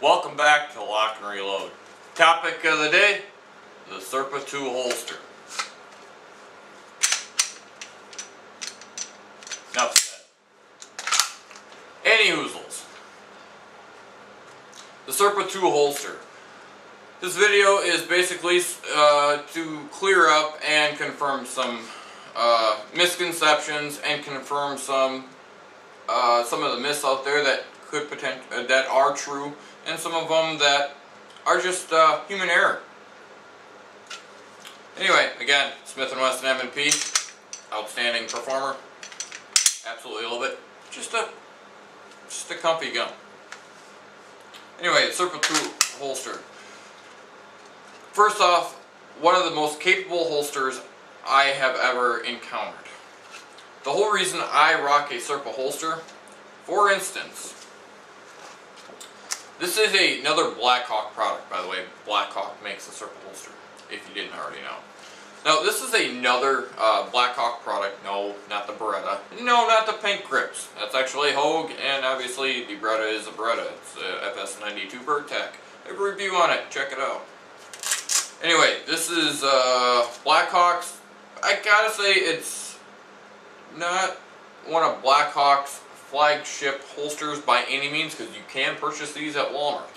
Welcome back to Lock and Reload. Topic of the day, the Serpa2 Holster. Enough said. Any hoozles. The Serpa2 Holster. This video is basically to clear up and confirm some misconceptions and confirm some of the myths out there that that are true, and some of them that are just human error. Anyway, again, Smith & Wesson M&P, outstanding performer. Absolutely love it. Just a comfy gun. Anyway, the Serpa2 holster. First off, one of the most capable holsters I have ever encountered. The whole reason I rock a Serpa holster, for instance, this is another Blackhawk product, by the way. Blackhawk makes the Serpa holster, if you didn't already know. Now, this is another Blackhawk product. No, not the Beretta. No, not the pink grips. That's actually Hogue, and obviously the Beretta is a Beretta. It's a FS92 BirdTech. I have a review on it. Check it out. Anyway, this is Blackhawk's. I gotta say, it's not one of Blackhawk's flagship holsters by any means, because you can purchase these at Walmart.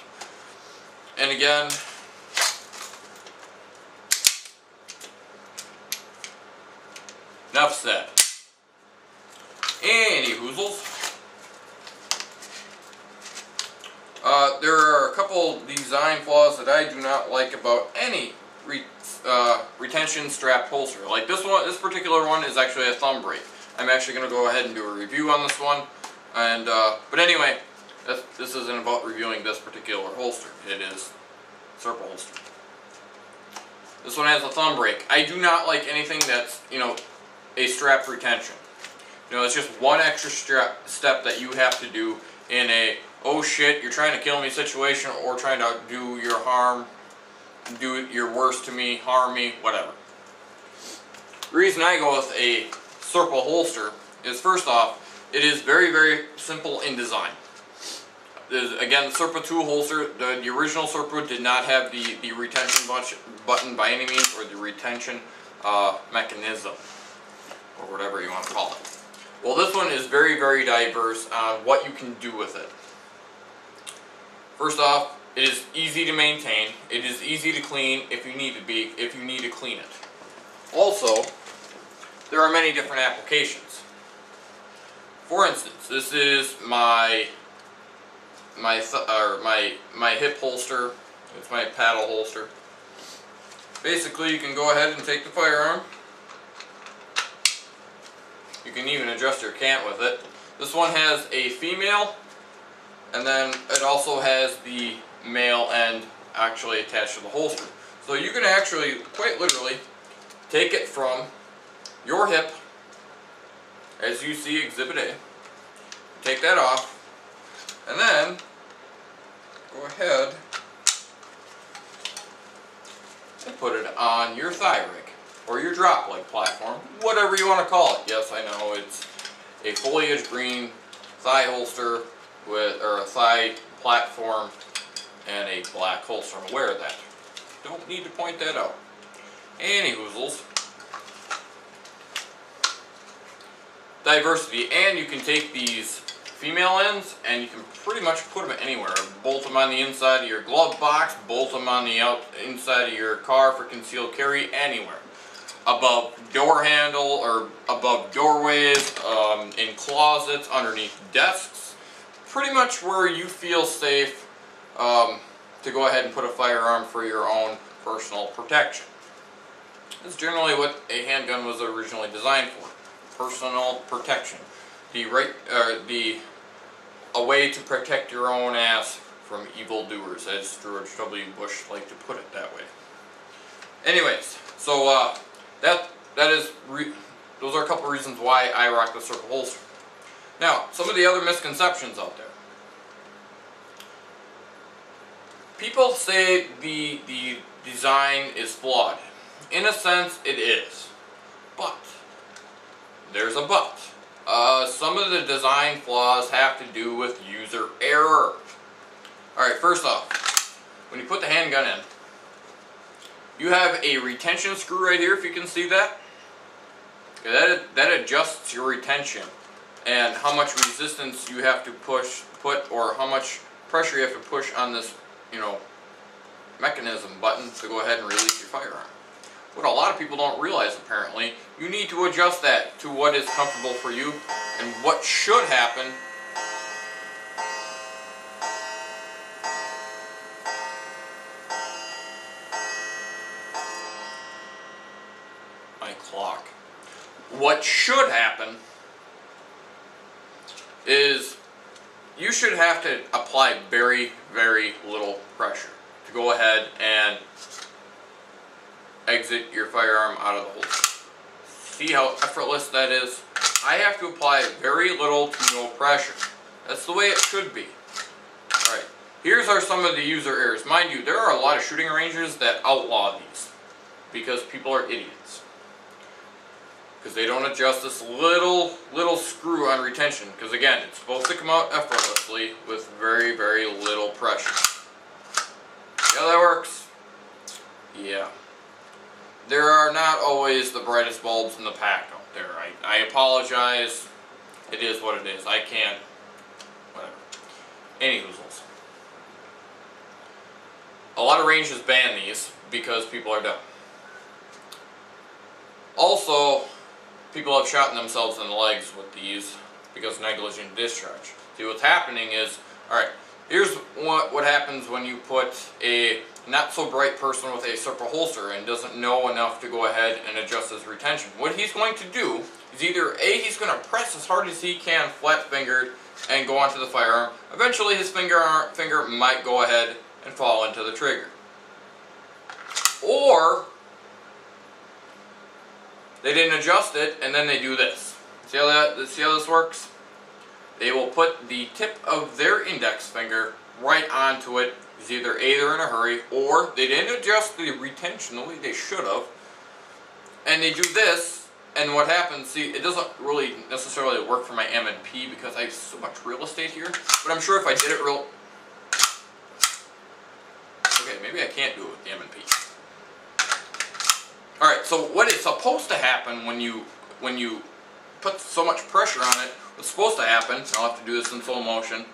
And again, enough said. Any hoozles. There are a couple design flaws that I do not like about any retention strap holster. Like this one, this particular one is actually a thumb brake. I'm actually going to go ahead and do a review on this one. And but anyway, this isn't about reviewing this particular holster. It is Serpa holster. This one has a thumb brake. I do not like anything that's, a strap retention. It's just one extra step that you have to do in a oh shit, you're trying to kill me situation, or trying to do your worst to me, harm me, whatever. The reason I go with a Serpa holster is, first off, it is very, very simple in design. Again, the Serpa2 holster, the original Serpa did not have the retention button by any means, or the retention mechanism, or whatever you want to call it. Well, this one is very, very diverse on what you can do with it. First off, it is easy to maintain. It is easy to clean if you need to clean it. Also, there are many different applications. For instance, this is my hip holster. It's my paddle holster. Basically, you can go ahead and take the firearm. You can even adjust your cant with it. This one has a female, and then it also has the male end actually attached to the holster. So you can actually, quite literally, take it from your hip, as you see Exhibit A, take that off, and then go ahead and put it on your thigh rig, or your drop leg platform, whatever you want to call it. Yes, I know, it's a foliage green thigh holster or a thigh platform and a black holster. I'm aware of that. Don't need to point that out. Any hoozles. Diversity, and you can take these female ends and you can pretty much put them anywhere. Bolt them on the inside of your glove box, bolt them on the inside of your car for concealed carry, anywhere. Above door handle, or above doorways, in closets, underneath desks. Pretty much where you feel safe to go ahead and put a firearm for your own personal protection. That's generally what a handgun was originally designed for. Personal protection. A way to protect your own ass from evildoers, as George W. Bush liked to put it that way. Anyways, so those are a couple reasons why I rock the Serpa holster. Now, some of the other misconceptions out there. People say the design is flawed. In a sense, it is. But there's a but. Some of the design flaws have to do with user error. Alright, first off, when you put the handgun in, you have a retention screw right here, if you can see that. Okay, that adjusts your retention and how much resistance you have to put, or how much pressure you have to push on this, mechanism button to go ahead and release your firearm. What a lot of people don't realize, apparently, you need to adjust that to what is comfortable for you and what should happen. My clock. What should happen is you should have to apply very, very little pressure to go ahead and exit your firearm out of the holster. See how effortless that is? I have to apply very little to no pressure. That's the way it should be. Alright, here's some of the user errors. Mind you, there are a lot of shooting ranges that outlaw these because people are idiots. Because they don't adjust this little screw on retention. Because again, it's supposed to come out effortlessly with very, very little pressure. See how that works? Yeah. There are not always the brightest bulbs in the pack out there. I apologize. It is what it is. I can't. Whatever. Any hoozles. A lot of ranges ban these because people are dumb. Also, people have shot themselves in the legs with these because of negligent discharge. See, what's happening is, alright, here's what happens when you put a not so bright person with a Serpa holster and doesn't know enough to go ahead and adjust his retention. What he's going to do is either A, he's going to press as hard as he can, flat fingered, and go onto the firearm. Eventually his finger might go ahead and fall into the trigger. Or they didn't adjust it and then they do this. See how this works? They will put the tip of their index finger right onto it. It's either A, they're in a hurry, or they didn't adjust the retention the way they should have, and they do this, and what happens, see, it doesn't really necessarily work for my M&P because I have so much real estate here, but I'm sure if I did it real... Okay, maybe I can't do it with the M&P. Alright, so what is supposed to happen when you put so much pressure on it, what's supposed to happen, I'll have to do this in slow motion,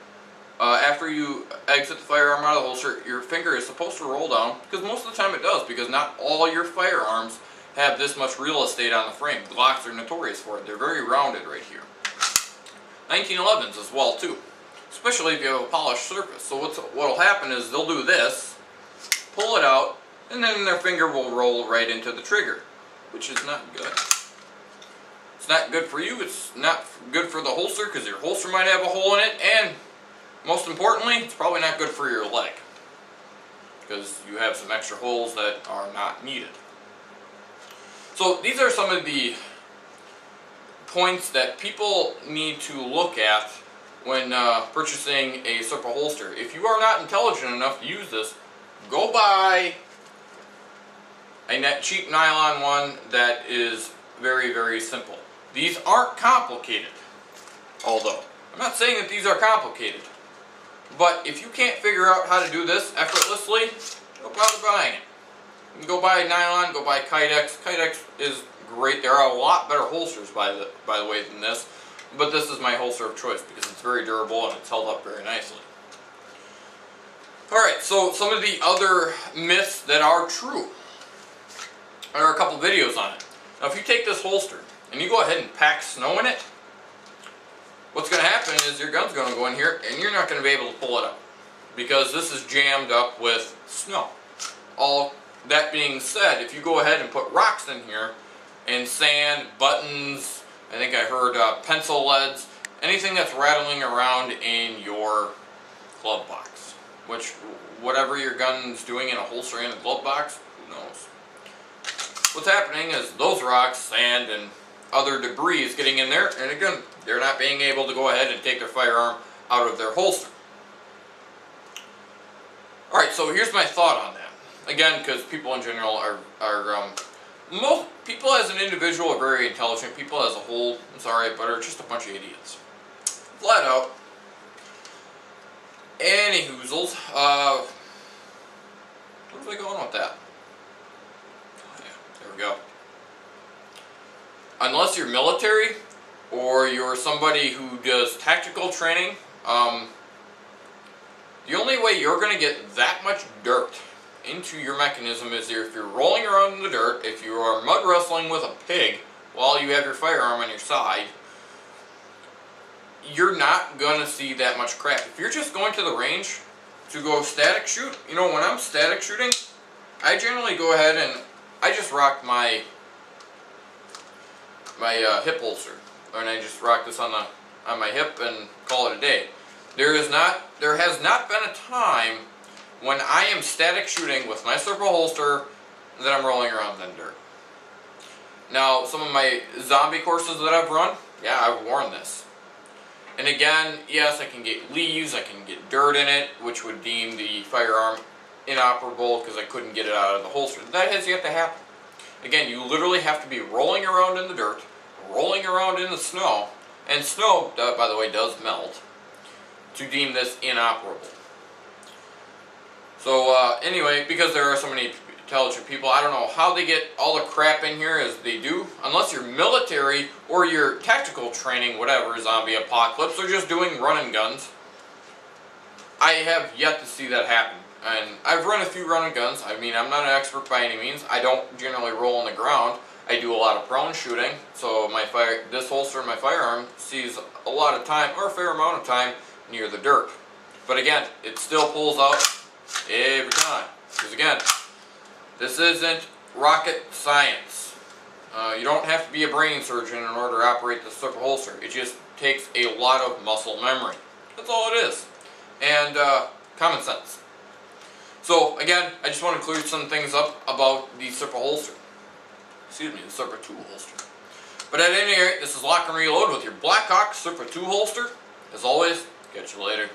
after you exit the firearm out of the holster, your finger is supposed to roll down, because most of the time it does, because not all your firearms have this much real estate on the frame. Glocks are notorious for it. They're very rounded right here. 1911s as well too, especially if you have a polished surface. So what'll happen is they'll do this, pull it out, and then their finger will roll right into the trigger, which is not good. It's not good for you, it's not good for the holster, because your holster might have a hole in it, and most importantly, it's probably not good for your leg, because you have some extra holes that are not needed. So these are some of the points that people need to look at when purchasing a Serpa holster. If you are not intelligent enough to use this, go buy a cheap nylon one that is very, very simple. These aren't complicated, although I'm not saying that these are complicated. But if you can't figure out how to do this effortlessly, don't bother buying it. You can go buy nylon, go buy Kydex. Kydex is great. There are a lot better holsters, by the way, than this. But this is my holster of choice because it's very durable and it's held up very nicely. Alright, so some of the other myths that are true. There are a couple videos on it. Now if you take this holster and you go ahead and pack snow in it, what's going to happen is your gun's going to go in here and you're not going to be able to pull it out because this is jammed up with snow. All that being said, if you go ahead and put rocks in here and sand, buttons, I think I heard pencil leads, anything that's rattling around in your glove box, which whatever your gun's doing in a holster and a glove box, who knows. What's happening is those rocks, sand, and other debris is getting in there, and again, they're not being able to go ahead and take their firearm out of their holster. Alright, so here's my thought on that. Again, because people in general most people as an individual are very intelligent. People as a whole, I'm sorry, but are just a bunch of idiots. Flat out. Any hoozles, where was I going with that? Oh yeah, there we go. Unless you're military, or you're somebody who does tactical training, the only way you're going to get that much dirt into your mechanism is if you're rolling around in the dirt, if you are mud wrestling with a pig while you have your firearm on your side, you're not going to see that much crap. If you're just going to the range to go static shoot, you know, when I'm static shooting, I generally go ahead and I just rock my hip holster, and I just rock this on my hip and call it a day. There has not been a time when I am static shooting with my Serpa holster that I'm rolling around in dirt. Now, some of my zombie courses that I've run, yeah, I've worn this. And again, yes, I can get leaves, I can get dirt in it, which would deem the firearm inoperable because I couldn't get it out of the holster. That has yet to happen. Again, you literally have to be rolling around in the dirt, rolling around in the snow, and snow, by the way, does melt, to deem this inoperable. So anyway, because there are so many intelligent people, I don't know how they get all the crap in here as they do, unless you're military or you're tactical training, whatever, zombie apocalypse, or just doing run and guns. I have yet to see that happen. And I've run a few run and guns. I mean, I'm not an expert by any means. I don't generally roll on the ground. I do a lot of prone shooting, so this holster in my firearm sees a lot of time, or a fair amount of time, near the dirt. But again, it still pulls out every time. Because again, this isn't rocket science. You don't have to be a brain surgeon in order to operate the Serpa holster. It just takes a lot of muscle memory. That's all it is. And common sense. So again, I just want to clear some things up about the Serpa holster. Excuse me, the Serpa2 holster. But at any rate, this is Lock and Reload with your Blackhawk Serpa2 holster. As always, catch you later.